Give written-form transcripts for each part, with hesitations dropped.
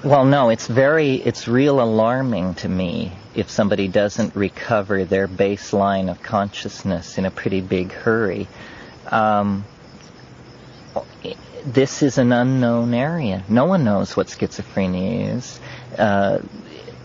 Well, no, it's real alarming to me if somebody doesn't recover their baseline of consciousness in a pretty big hurry. This is an unknown area. No one knows what schizophrenia is.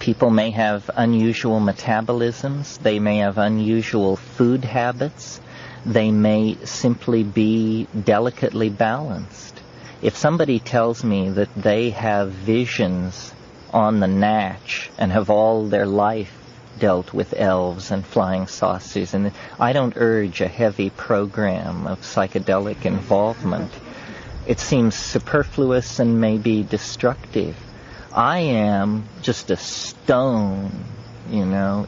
People may have unusual metabolisms. They may have unusual food habits. They may simply be delicately balanced. If somebody tells me that they have visions on the natch and have all their life dealt with elves and flying saucers, and I don't urge a heavy program of psychedelic involvement. It seems superfluous and maybe destructive. I am just a stone, you know.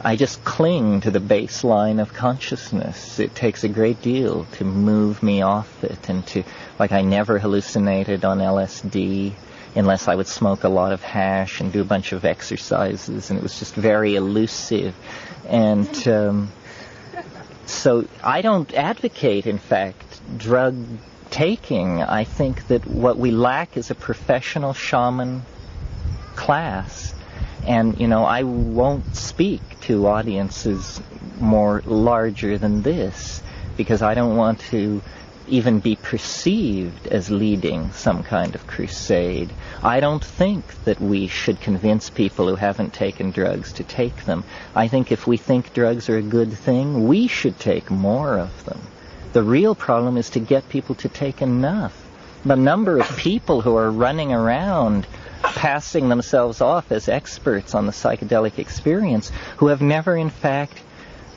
I just cling to the baseline of consciousness. It takes a great deal to move me off it, and I never hallucinated on LSD unless I would smoke a lot of hash and do a bunch of exercises, and it was just very elusive. And so I don't advocate, in fact, drug taking. I think that what we lack is a professional shaman class. And, you know, I won't speak to audiences more larger than this, because I don't want to even be perceived as leading some kind of crusade. I don't think that we should convince people who haven't taken drugs to take them. I think if we think drugs are a good thing, we should take more of them. The real problem is to get people to take enough. The number of people who are running around passing themselves off as experts on the psychedelic experience who have never, in fact,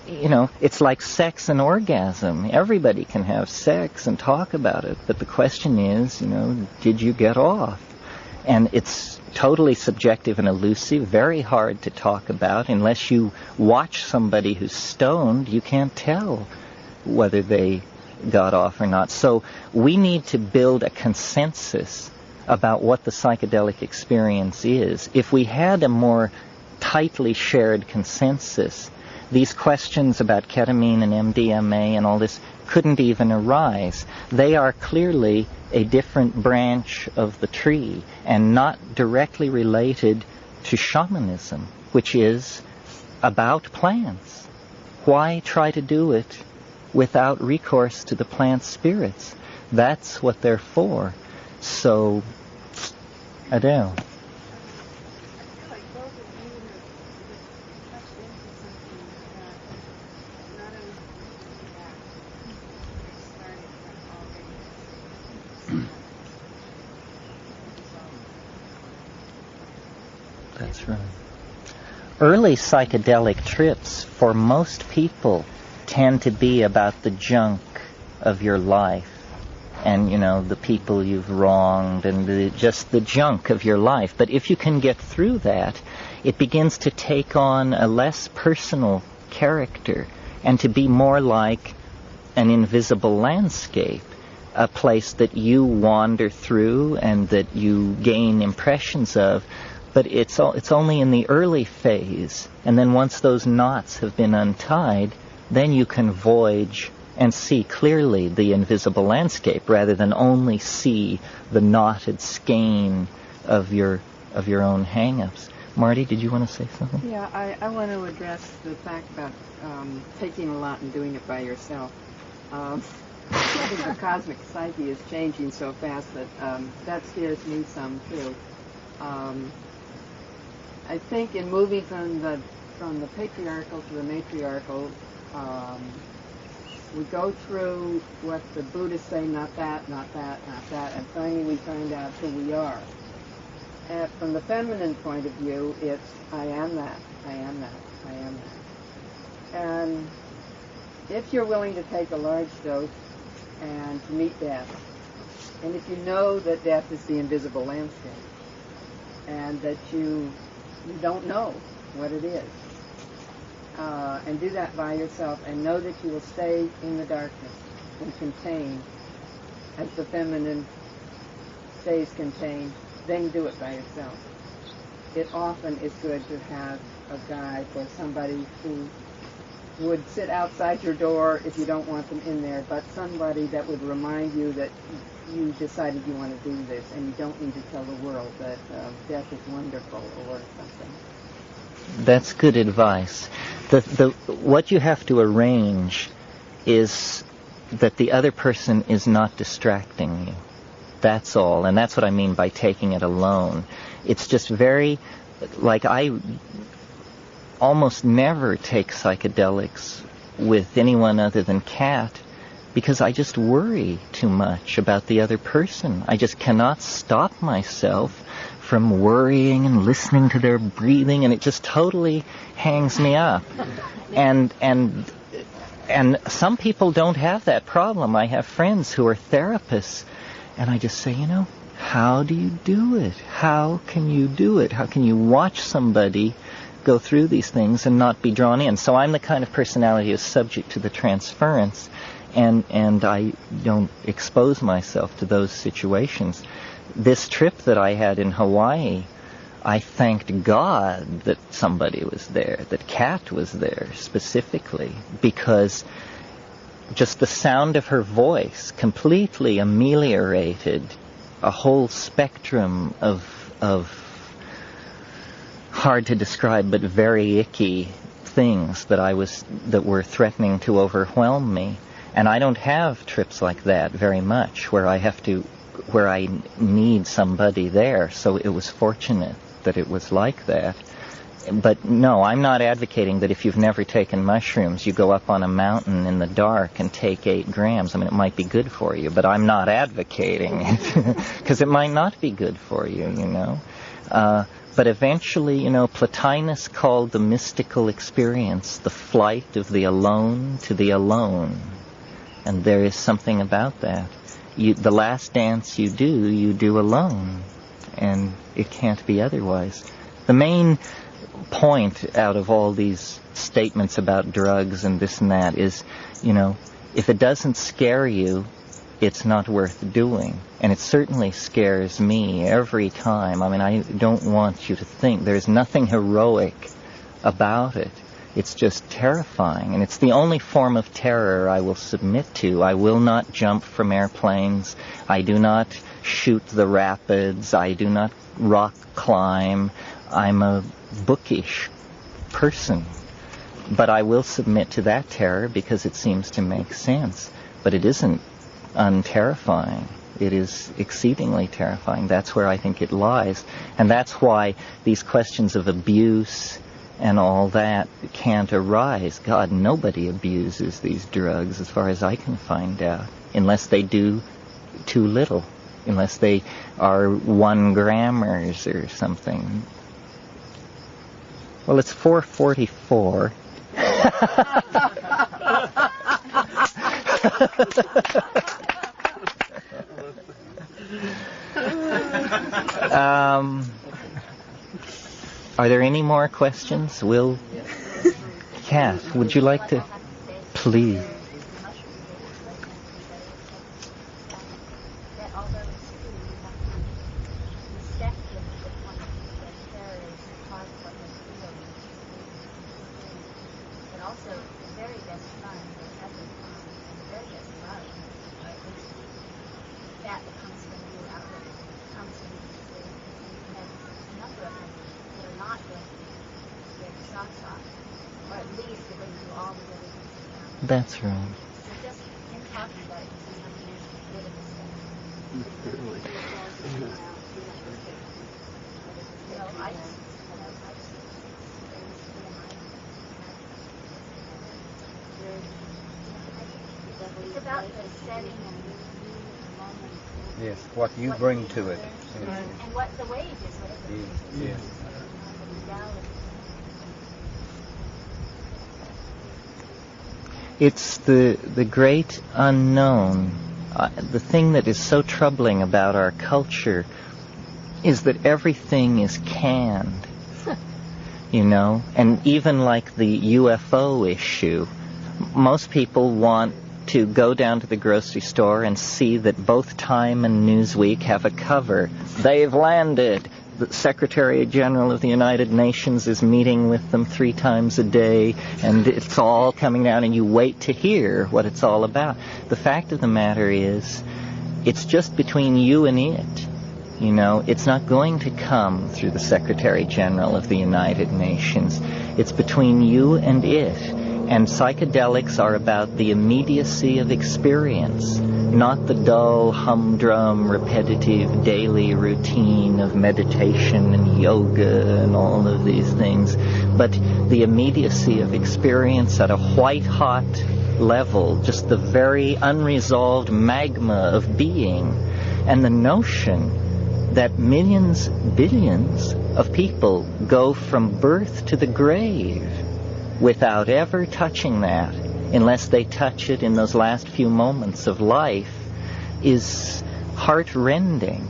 you know, it's like sex and orgasm. Everybody can have sex and talk about it, but the question is, you know, did you get off? And it's totally subjective and elusive, very hard to talk about. Unless you watch somebody who's stoned, you can't tell whether they got off or not. So we need to build a consensus about what the psychedelic experience is. If we had a more tightly shared consensus, these questions about ketamine and MDMA and all this couldn't even arise. They are clearly a different branch of the tree and not directly related to shamanism, which is about plants. Why try to do it without recourse to the plant spirits? That's what they're for. So, Adele. That's right. Early psychedelic trips, for most people, tend to be about the junk of your life. And, you know, the people you've wronged and just the junk of your life. But if you can get through that, it begins to take on a less personal character and to be more like an invisible landscape, a place that you wander through and that you gain impressions of. But it's only in the early phase. And then once those knots have been untied, then you can voyage and see clearly the invisible landscape rather than only see the knotted skein of your own hang-ups. Marty, did you want to say something? Yeah, I want to address the fact about taking a lot and doing it by yourself. I think the cosmic psyche is changing so fast that scares me some too. I think in moving from the patriarchal to the matriarchal, we go through what the Buddhists say, not that, not that, not that, and finally we find out who we are. And from the feminine point of view, it's I am that, I am that, I am that. And if you're willing to take a large dose and to meet death, and if you know that death is the invisible landscape, and that you don't know what it is, and do that by yourself, and know that you will stay in the darkness and contained as the feminine stays contained, then do it by yourself. It often is good to have a guide or somebody who would sit outside your door if you don't want them in there, but somebody that would remind you that you decided you want to do this, and you don't need to tell the world that death is wonderful or something. That's good advice. What you have to arrange is that the other person is not distracting you. That's all. And that's what I mean by taking it alone. It's just very, like, I almost never take psychedelics with anyone other than Kat because I just worry too much about the other person. I just cannot stop myself from worrying and listening to their breathing, and it just totally hangs me up. And some people don't have that problem. I have friends who are therapists, and I just say, how do you do it? How can you do it? How can you watch somebody go through these things and not be drawn in? So I'm the kind of personality who's subject to the transference, and I don't expose myself to those situations. This trip that I had in Hawaii, I thanked God that somebody was there, that Kat was there specifically, because just the sound of her voice completely ameliorated a whole spectrum of hard to describe but very icky things that were threatening to overwhelm me. And I don't have trips like that very much where I need somebody there, so it was fortunate that it was like that. But no, I'm not advocating that if you've never taken mushrooms, you go up on a mountain in the dark and take 8 grams. I mean, it might be good for you, but I'm not advocating it, because it might not be good for you, But eventually, Plotinus called the mystical experience the flight of the alone to the alone. And there is something about that. The last dance you do alone, and it can't be otherwise. The main point out of all these statements about drugs and this and that is, if it doesn't scare you, it's not worth doing. And it certainly scares me every time. I mean, I don't want you to think there's nothing heroic about it. It's just terrifying, and it's the only form of terror I will submit to. I will not jump from airplanes. I do not shoot the rapids. I do not rock climb. I'm a bookish person. But I will submit to that terror because it seems to make sense. But it isn't unterrifying. It is exceedingly terrifying. That's where I think it lies. And that's why these questions of abuse and all that can't arise. God, nobody abuses these drugs as far as I can find out, unless they do too little, unless they are 1 grammers or something. Well, it's 4:44. Are there any more questions? Kat, would you like to? Please. That's right. It's about the setting and yes, what you bring to it. And what the wage is. Yes. It's the great unknown. The thing that is so troubling about our culture is that everything is canned, and even like the UFO issue, most people want to go down to the grocery store and see that both Time and Newsweek have a cover. They've landed. the Secretary General of the United Nations is meeting with them 3 times a day, and it's all coming down, and you wait to hear what it's all about. The fact of the matter is, it's just between you and it. You know, it's not going to come through the Secretary General of the United Nations. It's between you and it. And psychedelics are about the immediacy of experience, not the dull, humdrum, repetitive daily routine of meditation and yoga and all of these things, but the immediacy of experience at a white-hot level, just the very unresolved magma of being, and the notion that millions, billions of people go from birth to the grave without ever touching that, unless they touch it in those last few moments of life, is heart-rending.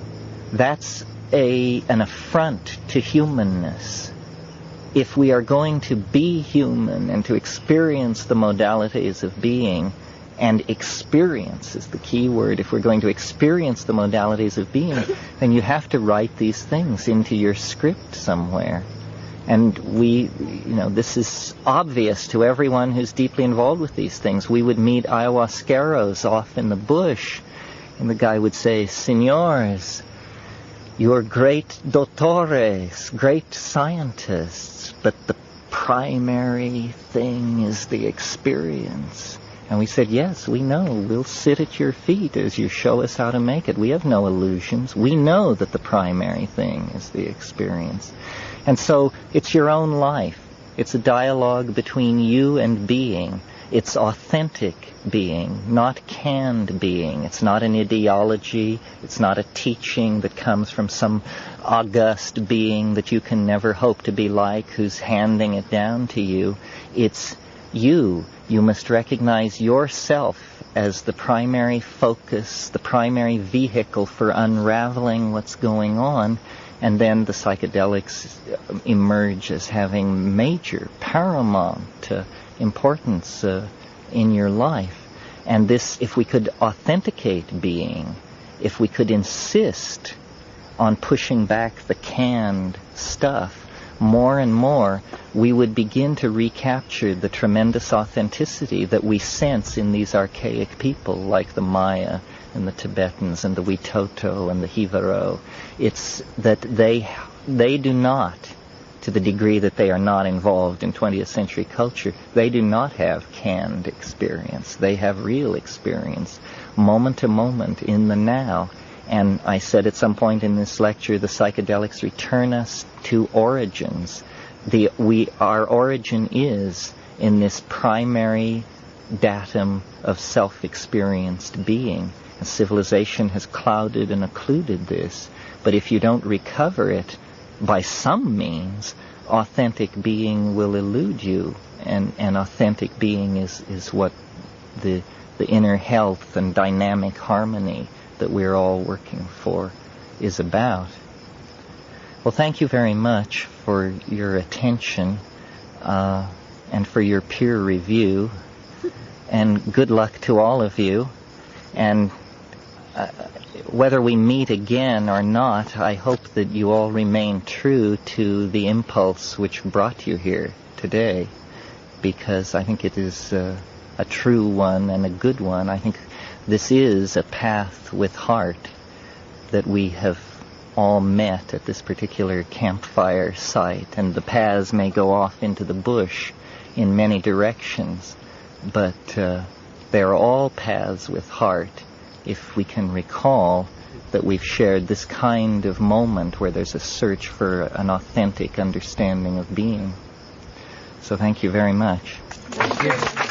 That's an affront to humanness. If we are going to be human and to experience the modalities of being, and experience is the key word, if we're going to experience the modalities of being, then you have to write these things into your script somewhere. And this is obvious to everyone who's deeply involved with these things. We would meet ayahuasqueros off in the bush, and the guy would say, "Señores, you're great doctores, great scientists, but the primary thing is the experience." And we said, "Yes, we know. We'll sit at your feet as you show us how to make it. We have no illusions. We know that the primary thing is the experience." And so it's your own life. It's a dialogue between you and being. It's authentic being, not canned being. It's not an ideology. It's not a teaching that comes from some august being that you can never hope to be like, who's handing it down to you. It's you. You must recognize yourself as the primary focus, the primary vehicle for unraveling what's going on. And then the psychedelics emerge as having major, paramount importance in your life. And this, if we could authenticate being, if we could insist on pushing back the canned stuff more and more, we would begin to recapture the tremendous authenticity that we sense in these archaic people like the Maya and the Tibetans and the Witoto and the Jivaro. It's that they do not, to the degree that they are not involved in 20th century culture, they do not have canned experience. They have real experience, moment to moment, in the now. And I said at some point in this lecture, the psychedelics return us to origins. Our origin is in this primary datum of self-experienced being. And civilization has clouded and occluded this. But if you don't recover it by some means, authentic being will elude you. And authentic being is what the inner health and dynamic harmony that we're all working for is about. Well, thank you very much for your attention and for your peer review. And good luck to all of you. And whether we meet again or not, I hope that you all remain true to the impulse which brought you here today, because I think it is a true one and a good one. I think this is a path with heart that we have all met at this particular campfire site, and the paths may go off into the bush in many directions, but they're all paths with heart if we can recall that we've shared this kind of moment where there's a search for an authentic understanding of being. So thank you very much. Thank you.